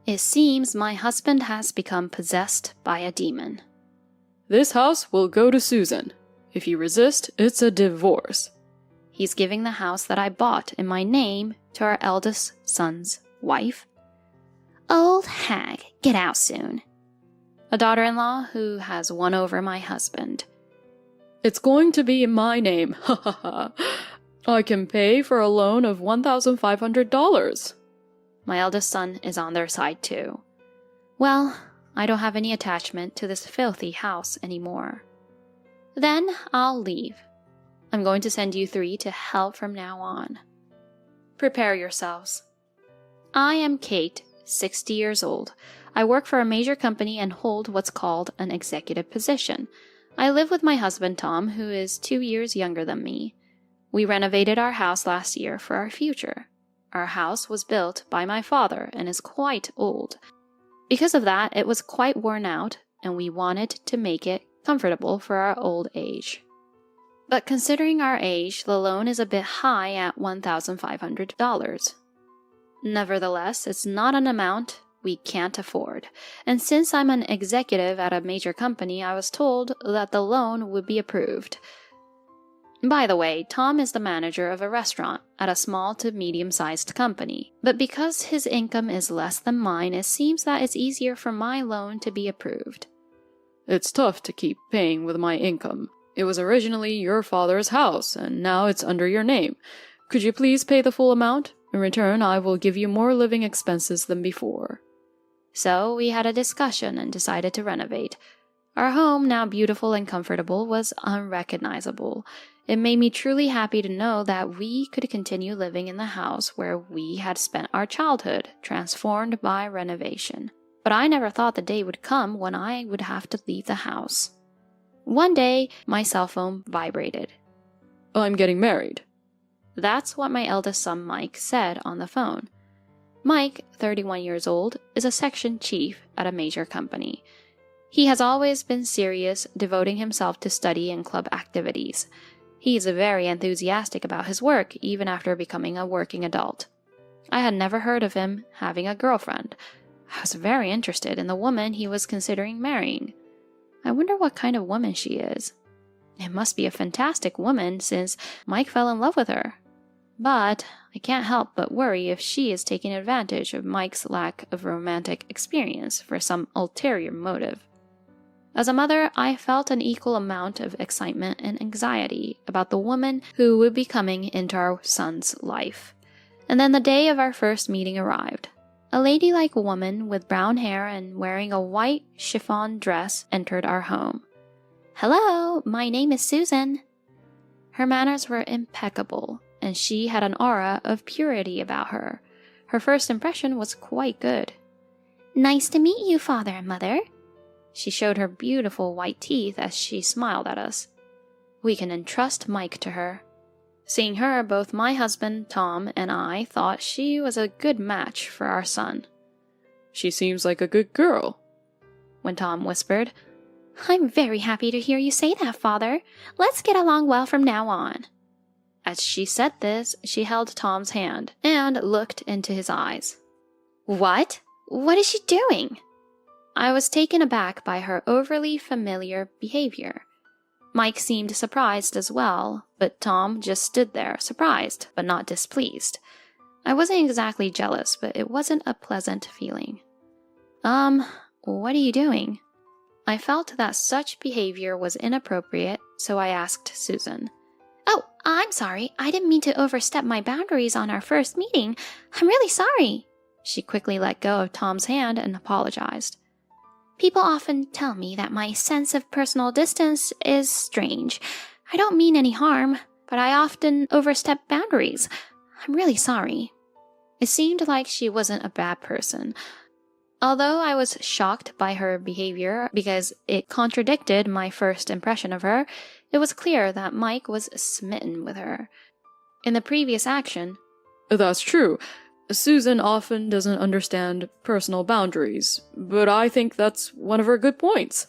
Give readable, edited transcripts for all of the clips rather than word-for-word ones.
It seems my husband has become possessed by a demon. This house will go to Susan. If you resist, it's a divorce. He's giving the house that I bought in my name to our eldest son's wife. Old hag, get out soon. A daughter-in-law who has won over my husband. It's going to be in my name, ha ha ha. I can pay for a loan of $1,500. My eldest son is on their side too. Well, I don't have any attachment to this filthy house anymore. Then I'll leave. I'm going to send you 3 to help from now on. Prepare yourselves. I am Kate, 60 years old. I work for a major company and hold what's called an executive position. I live with my husband Tom, who is 2 years younger than me. We renovated our house last year for our future. Our house was built by my father and is quite old. Because of that, it was quite worn out, and we wanted to make it comfortable for our old age. But considering our age, the loan is a bit high at $1,500. Nevertheless, it's not an amount we can't afford, and since I'm an executive at a major company, I was told that the loan would be approved. By the way, Tom is the manager of a restaurant at a small to medium-sized company, but because his income is less than mine, it seems that it's easier for my loan to be approved. It's tough to keep paying with my income. It was originally your father's house, and now it's under your name. Could you please pay the full amount? In return, I will give you more living expenses than before. So we had a discussion and decided to renovate. Our home, now beautiful and comfortable, was unrecognizable. It made me truly happy to know that we could continue living in the house where we had spent our childhood, transformed by renovation. But I never thought the day would come when I would have to leave the house. One day, my cell phone vibrated. I'm getting married. That's what my eldest son Mike said on the phone. Mike, 31 years old, is a section chief at a major company. He has always been serious, devoting himself to study and club activities. He is very enthusiastic about his work, even after becoming a working adult. I had never heard of him having a girlfriend. I was very interested in the woman he was considering marrying. I wonder what kind of woman she is. It must be a fantastic woman since Mike fell in love with her. But I can't help but worry if she is taking advantage of Mike's lack of romantic experience for some ulterior motive. As a mother, I felt an equal amount of excitement and anxiety about the woman who would be coming into our son's life. And then the day of our first meeting arrived. A ladylike woman with brown hair and wearing a white chiffon dress entered our home. "Hello, my name is Susan." Her manners were impeccable, and she had an aura of purity about her. Her first impression was quite good. "Nice to meet you, Father and Mother." She showed her beautiful white teeth as she smiled at us. We can entrust Mike to her. Seeing her, both my husband, Tom, and I thought she was a good match for our son. She seems like a good girl, when Tom whispered, "I'm very happy to hear you say that, Father. Let's get along well from now on." As she said this, she held Tom's hand and looked into his eyes. What? What is she doing? I was taken aback by her overly familiar behavior. Mike seemed surprised as well, but Tom just stood there, surprised, but not displeased. I wasn't exactly jealous, but it wasn't a pleasant feeling. What are you doing? I felt that such behavior was inappropriate, so I asked Susan. "Oh, I'm sorry. I didn't mean to overstep my boundaries on our first meeting. I'm really sorry." She quickly let go of Tom's hand and apologized. "People often tell me that my sense of personal distance is strange. I don't mean any harm, but I often overstep boundaries. I'm really sorry." It seemed like she wasn't a bad person. Although I was shocked by her behavior because it contradicted my first impression of her, it was clear that Mike was smitten with her. In the previous action, "That's true. Susan often doesn't understand personal boundaries, but I think that's one of her good points.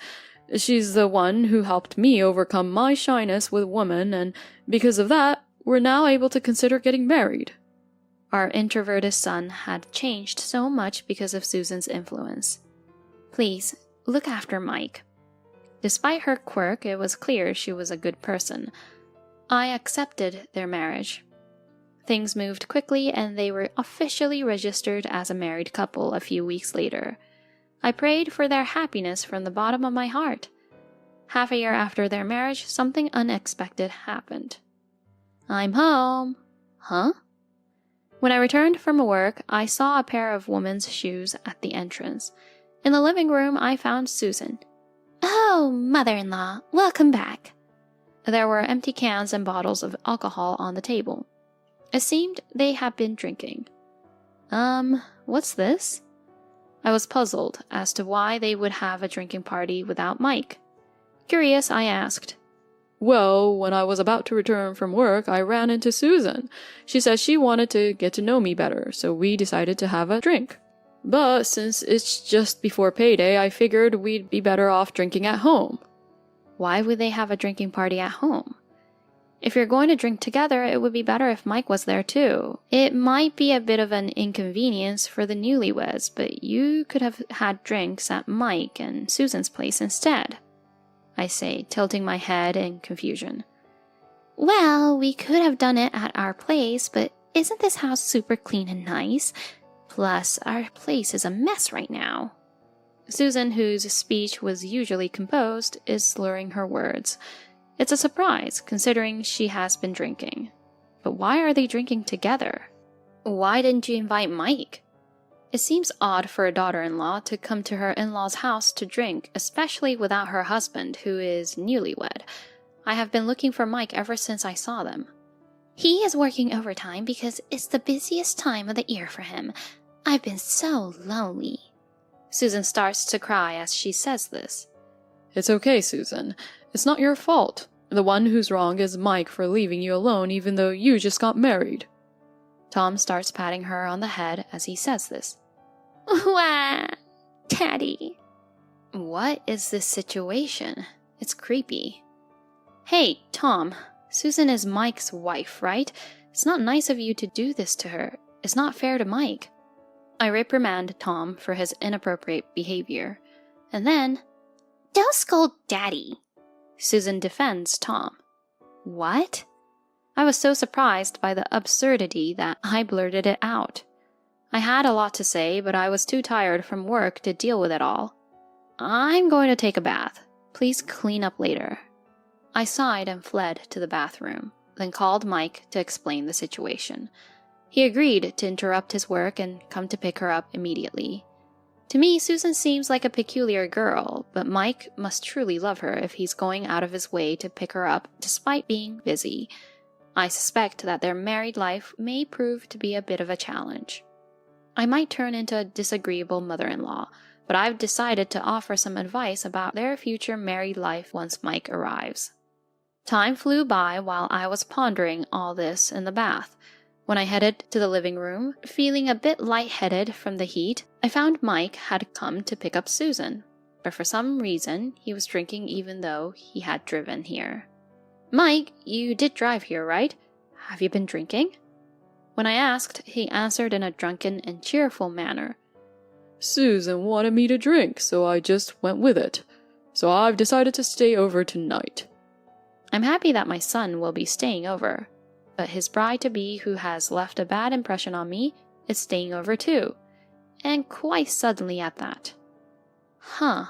She's the one who helped me overcome my shyness with women, and because of that, we're now able to consider getting married." Our introverted son had changed so much because of Susan's influence. Please, look after Mike. Despite her quirk, it was clear she was a good person. I accepted their marriage. Things moved quickly and they were officially registered as a married couple a few weeks later. I prayed for their happiness from the bottom of my heart. Half a year after their marriage, something unexpected happened. I'm home. Huh? When I returned from work, I saw a pair of women's shoes at the entrance. In the living room, I found Susan. Oh, mother-in-law, welcome back. There were empty cans and bottles of alcohol on the table. It seemed they had been drinking. What's this? I was puzzled as to why they would have a drinking party without Mike. Curious, I asked. Well, when I was about to return from work, I ran into Susan. She said she wanted to get to know me better, so we decided to have a drink. But since it's just before payday, I figured we'd be better off drinking at home. Why would they have a drinking party at home? If you're going to drink together, it would be better if Mike was there too. It might be a bit of an inconvenience for the newlyweds, but you could have had drinks at Mike and Susan's place instead, I say, tilting my head in confusion. Well, we could have done it at our place, but isn't this house super clean and nice? Plus, our place is a mess right now. Susan, whose speech was usually composed, is slurring her words. It's a surprise, considering she has been drinking. But why are they drinking together? Why didn't you invite Mike? It seems odd for a daughter-in-law to come to her in-law's house to drink, especially without her husband, who is newlywed. I have been looking for Mike ever since I saw them. He is working overtime because it's the busiest time of the year for him. I've been so lonely. Susan starts to cry as she says this. It's okay, Susan. It's not your fault. The one who's wrong is Mike for leaving you alone even though you just got married. Tom starts patting her on the head as he says this. Wah, Daddy. What is this situation? It's creepy. Hey, Tom, Susan is Mike's wife, right? It's not nice of you to do this to her. It's not fair to Mike. I reprimand Tom for his inappropriate behavior. And then, don't scold Daddy. Susan defends Tom. What? I was so surprised by the absurdity that I blurted it out. I had a lot to say, but I was too tired from work to deal with it all. I'm going to take a bath. Please clean up later. I sighed and fled to the bathroom, then called Mike to explain the situation. He agreed to interrupt his work and come to pick her up immediately. To me, Susan seems like a peculiar girl, but Mike must truly love her if he's going out of his way to pick her up despite being busy. I suspect that their married life may prove to be a bit of a challenge. I might turn into a disagreeable mother-in-law, but I've decided to offer some advice about their future married life once Mike arrives. Time flew by while I was pondering all this in the bath. When I headed to the living room, feeling a bit lightheaded from the heat, I found Mike had come to pick up Susan, but for some reason he was drinking even though he had driven here. Mike, you did drive here, right? Have you been drinking? When I asked, he answered in a drunken and cheerful manner. Susan wanted me to drink, so I just went with it. So I've decided to stay over tonight. I'm happy that my son will be staying over, but his bride-to-be, who has left a bad impression on me, is staying over too, and quite suddenly at that. Huh.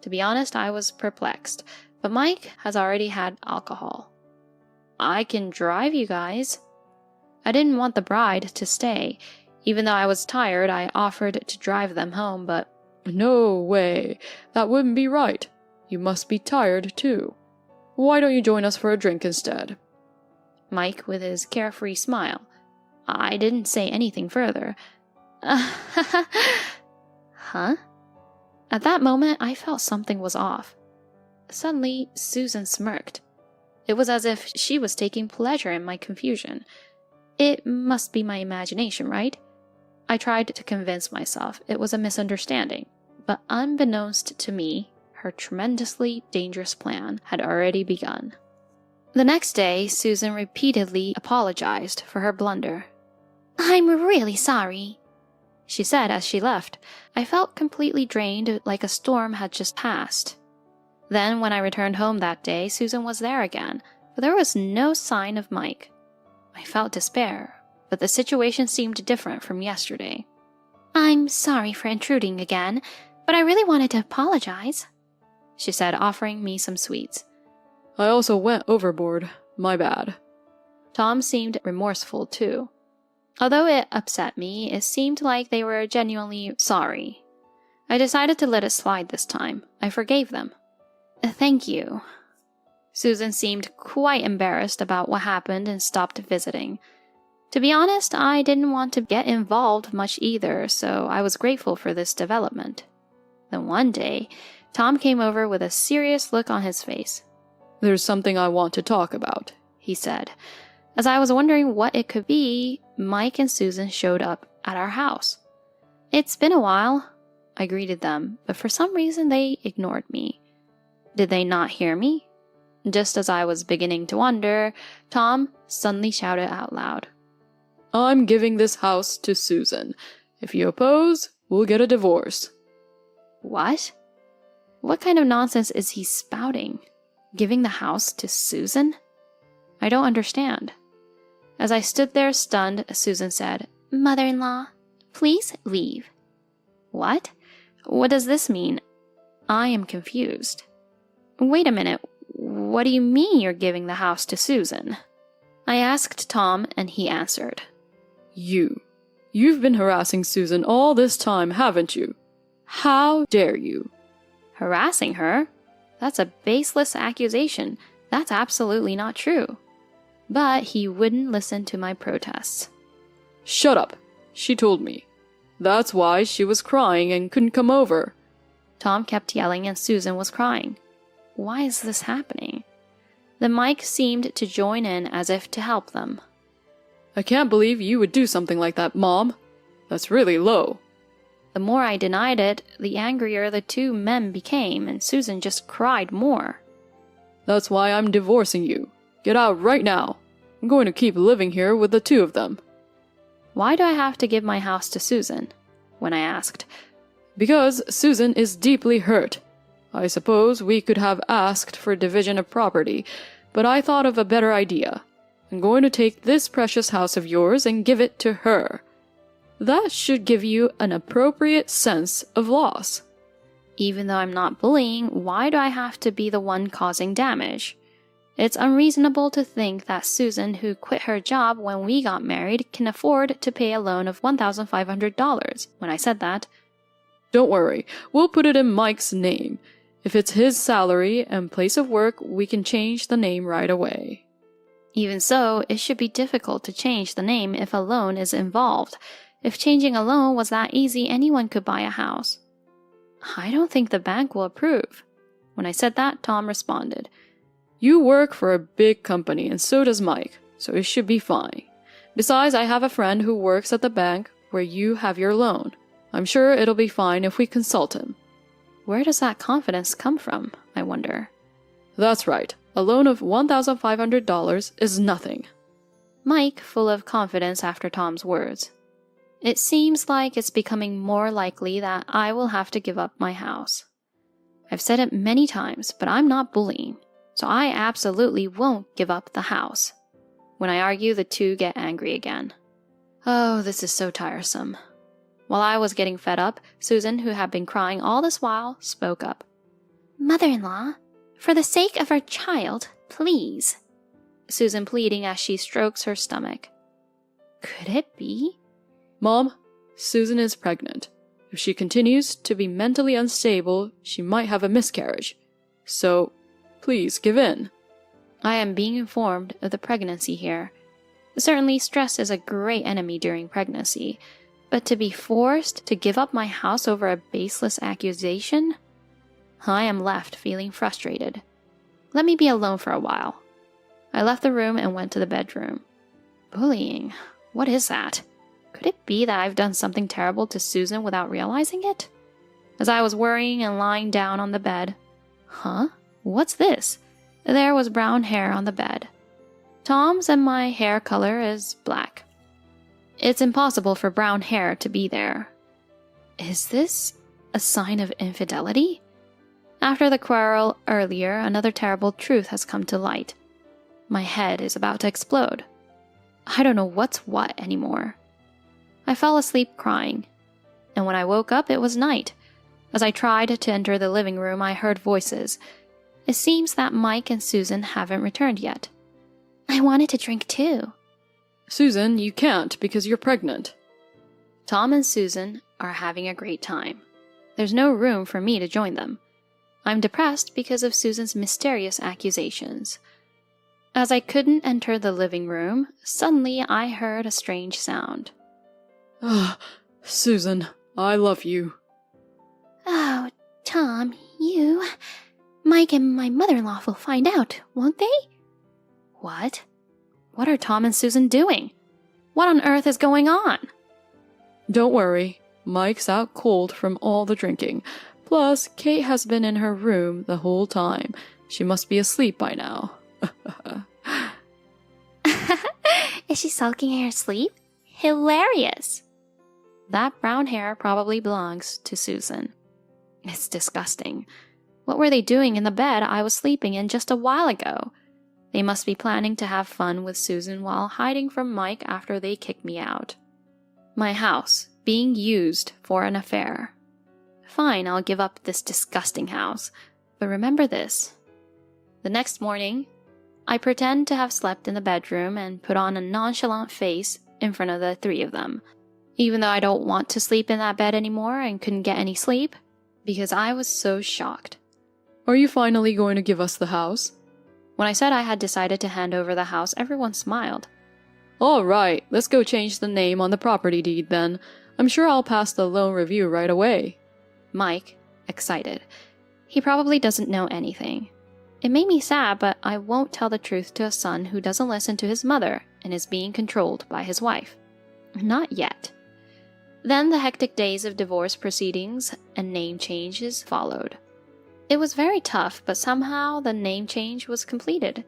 To be honest, I was perplexed, but Mike has already had alcohol. I can drive you guys. I didn't want the bride to stay. Even though I was tired, I offered to drive them home, but... No way. That wouldn't be right. You must be tired too. Why don't you join us for a drink instead? Mike with his carefree smile. I didn't say anything further. Huh? At that moment, I felt something was off. Suddenly, Susan smirked. It was as if she was taking pleasure in my confusion. It must be my imagination, right? I tried to convince myself it was a misunderstanding, but unbeknownst to me, her tremendously dangerous plan had already begun. The next day, Susan repeatedly apologized for her blunder. I'm really sorry, she said as she left. I felt completely drained, like a storm had just passed. Then, when I returned home that day, Susan was there again, but there was no sign of Mike. I felt despair, but the situation seemed different from yesterday. I'm sorry for intruding again, but I really wanted to apologize, she said, offering me some sweets. I also went overboard. My bad. Tom seemed remorseful too. Although it upset me, it seemed like they were genuinely sorry. I decided to let it slide this time. I forgave them. Thank you. Susan seemed quite embarrassed about what happened and stopped visiting. To be honest, I didn't want to get involved much either, so I was grateful for this development. Then one day, Tom came over with a serious look on his face. There's something I want to talk about, he said. As I was wondering what it could be, Mike and Susan showed up at our house. It's been a while, I greeted them, but for some reason they ignored me. Did they not hear me? Just as I was beginning to wonder, Tom suddenly shouted out loud. I'm giving this house to Susan. If you oppose, we'll get a divorce. What? What kind of nonsense is he spouting? Giving the house to Susan? I don't understand. As I stood there stunned, Susan said, Mother-in-law, please leave. What? What does this mean? I am confused. Wait a minute. What do you mean you're giving the house to Susan? I asked Tom, and he answered. You've been harassing Susan all this time, haven't you? How dare you? Harassing her? That's a baseless accusation. That's absolutely not true. But he wouldn't listen to my protests. Shut up, she told me. That's why she was crying and couldn't come over. Tom kept yelling and Susan was crying. Why is this happening? Then Mike seemed to join in as if to help them. I can't believe you would do something like that, Mom. That's really low. The more I denied it, the angrier the two men became, and Susan just cried more. That's why I'm divorcing you. Get out right now. I'm going to keep living here with the two of them. Why do I have to give my house to Susan? When I asked. Because Susan is deeply hurt. I suppose we could have asked for division of property, but I thought of a better idea. I'm going to take this precious house of yours and give it to her. That should give you an appropriate sense of loss. Even though I'm not bullying, why do I have to be the one causing damage? It's unreasonable to think that Susan, who quit her job when we got married, can afford to pay a loan of $1,500. When I said that, don't worry, we'll put it in Mike's name. If it's his salary and place of work, we can change the name right away. Even so, it should be difficult to change the name if a loan is involved. If changing a loan was that easy, anyone could buy a house. I don't think the bank will approve. When I said that, Tom responded, You work for a big company and so does Mike, so it should be fine. Besides, I have a friend who works at the bank where you have your loan. I'm sure it'll be fine if we consult him. Where does that confidence come from, I wonder? That's right. A loan of $1,500 is nothing. Mike, full of confidence after Tom's words. It seems like it's becoming more likely that I will have to give up my house. I've said it many times, but I'm not bullying, so I absolutely won't give up the house. When I argue, the two get angry again. Oh, this is so tiresome. While I was getting fed up, Susan, who had been crying all this while, spoke up. Mother-in-law, for the sake of our child, please. Susan pleading as she strokes her stomach. Could it be? Mom, Susan is pregnant. If she continues to be mentally unstable, she might have a miscarriage. So, please give in. I am being informed of the pregnancy here. Certainly, stress is a great enemy during pregnancy. But to be forced to give up my house over a baseless accusation? I am left feeling frustrated. Let me be alone for a while. I left the room and went to the bedroom. Bullying? What is that? Could it be that I've done something terrible to Susan without realizing it? As I was worrying and lying down on the bed, What's this? There was brown hair on the bed. Tom's and my hair color is black. It's impossible for brown hair to be there. Is this a sign of infidelity? After the quarrel earlier, another terrible truth has come to light. My head is about to explode. I don't know what's what anymore. I fell asleep crying, and when I woke up it was night. As I tried to enter the living room, I heard voices. It seems that Mike and Susan haven't returned yet. I wanted to drink too. Susan, you can't because you're pregnant. Tom and Susan are having a great time. There's no room for me to join them. I'm depressed because of Susan's mysterious accusations. As I couldn't enter the living room, suddenly I heard a strange sound. Ah, Susan, I love you. Oh, Tom, you... Mike and my mother-in-law will find out, won't they? What? What are Tom and Susan doing? What on earth is going on? Don't worry, Mike's out cold from all the drinking. Plus, Kate has been in her room the whole time. She must be asleep by now. Is she sulking in her sleep? Hilarious! That brown hair probably belongs to Susan. It's disgusting. What were they doing in the bed I was sleeping in just a while ago? They must be planning to have fun with Susan while hiding from Mike after they kicked me out. My house being used for an affair. Fine, I'll give up this disgusting house. But remember this. The next morning, I pretend to have slept in the bedroom and put on a nonchalant face in front of the three of them. Even though I don't want to sleep in that bed anymore and couldn't get any sleep, because I was so shocked. Are you finally going to give us the house? When I said I had decided to hand over the house, everyone smiled. All right, let's go change the name on the property deed then. I'm sure I'll pass the loan review right away. Mike, excited. He probably doesn't know anything. It made me sad, but I won't tell the truth to a son who doesn't listen to his mother and is being controlled by his wife. Not yet. Then the hectic days of divorce proceedings and name changes followed. It was very tough, but somehow the name change was completed.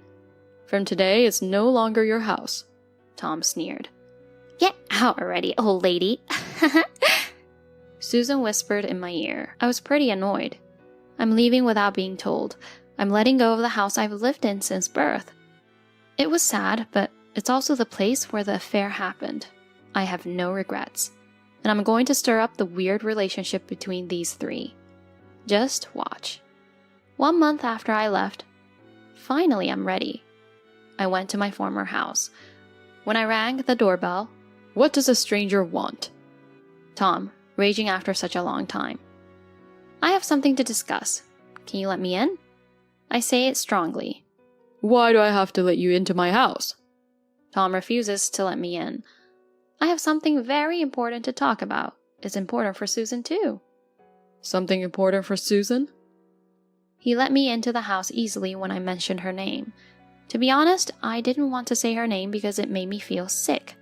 From today, it's no longer your house, Tom sneered. Get out already, old lady. Susan whispered in my ear. I was pretty annoyed. I'm leaving without being told. I'm letting go of the house I've lived in since birth. It was sad, but it's also the place where the affair happened. I have no regrets. And I'm going to stir up the weird relationship between these three. Just watch. 1 month after I left, finally I'm ready. I went to my former house. When I rang the doorbell, what does a stranger want? Tom, raging after such a long time. I have something to discuss. Can you let me in? I say it strongly. Why do I have to let you into my house? Tom refuses to let me in. I have something very important to talk about. It's important for Susan too. Something important for Susan? He let me into the house easily when I mentioned her name. To be honest, I didn't want to say her name because it made me feel sick.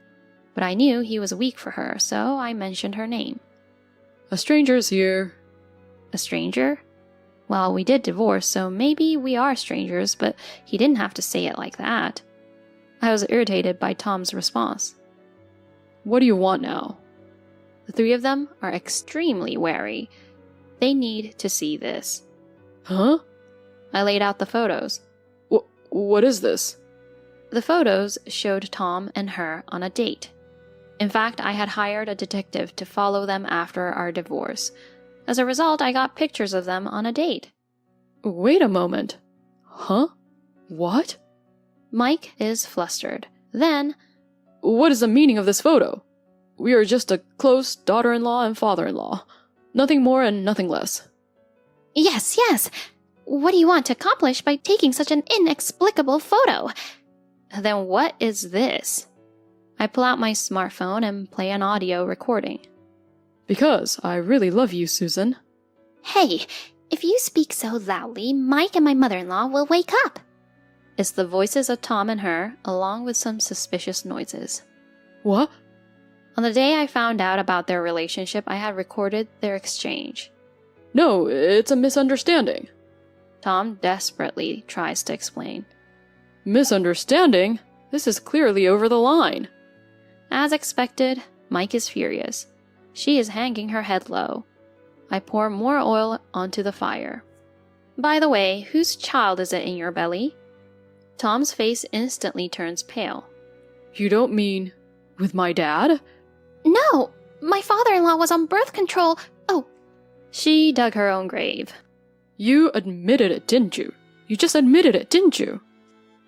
But I knew he was weak for her, so I mentioned her name. A stranger's here. A stranger? Well, we did divorce, so maybe we are strangers, but he didn't have to say it like that. I was irritated by Tom's response. What do you want now? The three of them are extremely wary. They need to see this. Huh? I laid out the photos. What is this? The photos showed Tom and her on a date. In fact, I had hired a detective to follow them after our divorce. As a result, I got pictures of them on a date. Wait a moment. Huh? What? Mike is flustered. Then, what is the meaning of this photo? We are just a close daughter-in-law and father-in-law. Nothing more and nothing less. Yes. What do you want to accomplish by taking such an inexplicable photo? Then what is this? I pull out my smartphone and play an audio recording. Because I really love you, Susan. Hey, if you speak so loudly, Mike and my mother-in-law will wake up. It's the voices of Tom and her, along with some suspicious noises. What? On the day I found out about their relationship, I had recorded their exchange. No, it's a misunderstanding. Tom desperately tries to explain. Misunderstanding? This is clearly over the line. As expected, Mike is furious. She is hanging her head low. I pour more oil onto the fire. By the way, whose child is it in your belly? Tom's face instantly turns pale. You don't mean with my dad? No, my father-in-law was on birth control. Oh. She dug her own grave. You admitted it, didn't you? You just admitted it, didn't you?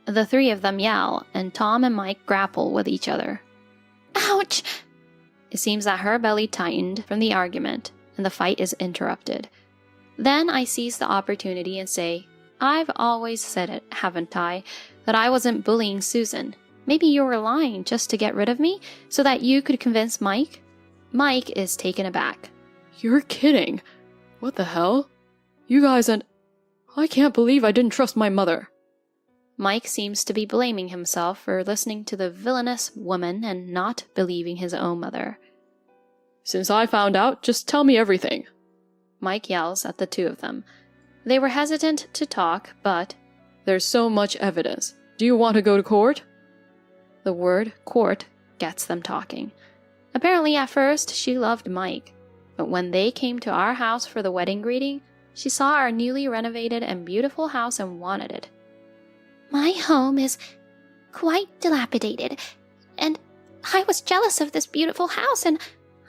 The three of them yell, and Tom and Mike grapple with each other. Ouch! It seems that her belly tightened from the argument, and the fight is interrupted. Then I seize the opportunity and say, I've always said it, haven't I, that I wasn't bullying Susan. Maybe you were lying just to get rid of me, so that you could convince Mike? Mike is taken aback. You're kidding. What the hell? You guys and... I can't believe I didn't trust my mother. Mike seems to be blaming himself for listening to the villainous woman and not believing his own mother. Since I found out, just tell me everything. Mike yells at the two of them. They were hesitant to talk, but... There's so much evidence. Do you want to go to court? The word court gets them talking. Apparently at first she loved Mike, but when they came to our house for the wedding greeting, she saw our newly renovated and beautiful house and wanted it. My home is quite dilapidated, and I was jealous of this beautiful house, and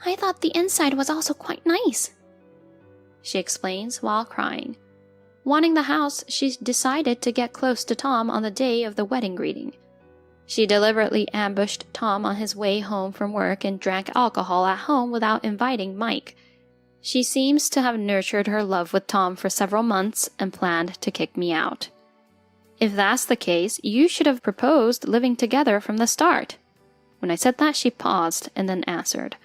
I thought the inside was also quite nice, she explains while crying. Wanting the house, she decided to get close to Tom on the day of the wedding greeting. She deliberately ambushed Tom on his way home from work and drank alcohol at home without inviting Mike. She seems to have nurtured her love with Tom for several months and planned to kick me out. If that's the case, you should have proposed living together from the start. When I said that, she paused and then answered.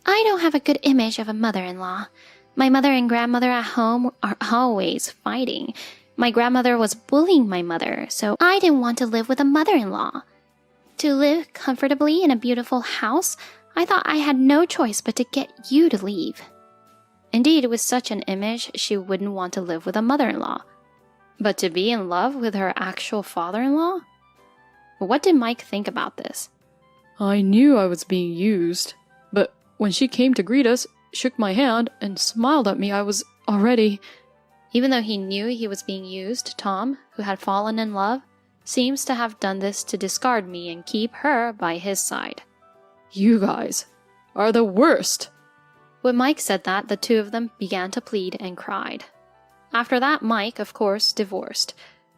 I don't have a good image of a mother-in-law. My mother and grandmother at home are always fighting. My grandmother was bullying my mother, so I didn't want to live with a mother-in-law. To live comfortably in a beautiful house, I thought I had no choice but to get you to leave. Indeed, with such an image, she wouldn't want to live with a mother-in-law. But to be in love with her actual father-in-law? What did Mike think about this? I knew I was being used, but when she came to greet us, shook my hand, and smiled at me, I was already... Even though he knew he was being used, Tom, who had fallen in love, seems to have done this to discard me and keep her by his side. You guys are the worst. When Mike said that, the two of them began to plead and cried. After that, Mike, of course, divorced.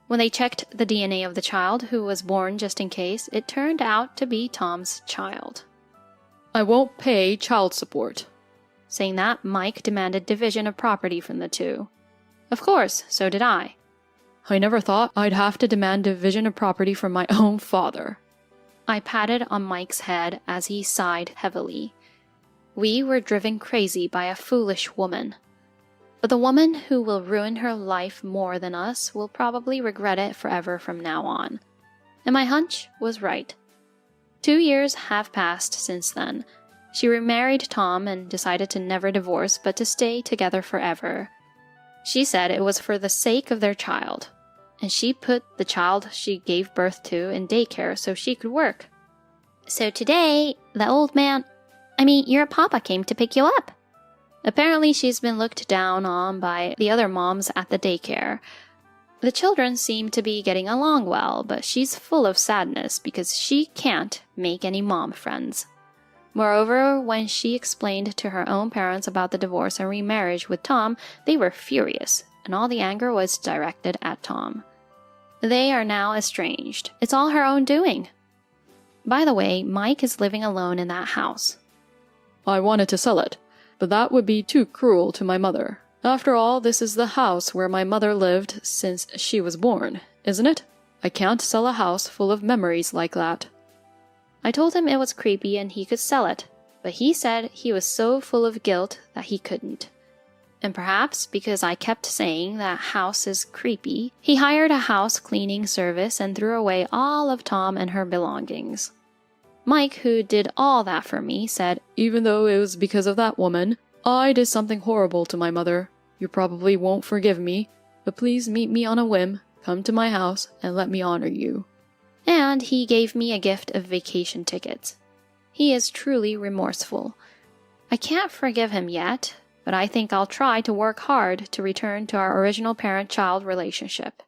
When they checked the DNA of the child, who was born just in case, it turned out to be Tom's child. I won't pay child support. Saying that, Mike demanded division of property from the two. Of course, so did I. I never thought I'd have to demand division of property from my own father. I patted on Mike's head as he sighed heavily. We were driven crazy by a foolish woman. But the woman who will ruin her life more than us will probably regret it forever from now on. And my hunch was right. 2 years have passed since then. She remarried Tom and decided to never divorce but to stay together forever. She said it was for the sake of their child, and she put the child she gave birth to in daycare so she could work. So today, your papa came to pick you up. Apparently she's been looked down on by the other moms at the daycare. The children seem to be getting along well, but she's full of sadness because she can't make any mom friends. Moreover, when she explained to her own parents about the divorce and remarriage with Tom, they were furious, and all the anger was directed at Tom. They are now estranged. It's all her own doing. By the way, Mike is living alone in that house. I wanted to sell it, but that would be too cruel to my mother. After all, this is the house where my mother lived since she was born, isn't it? I can't sell a house full of memories like that. I told him it was creepy and he could sell it, but he said he was so full of guilt that he couldn't. And perhaps because I kept saying that house is creepy, he hired a house cleaning service and threw away all of Tom and her belongings. Mike, who did all that for me, said, Even though it was because of that woman, I did something horrible to my mother. You probably won't forgive me, but please meet me on a whim, come to my house, and let me honor you. And he gave me a gift of vacation tickets. He is truly remorseful. I can't forgive him yet, but I think I'll try to work hard to return to our original parent-child relationship.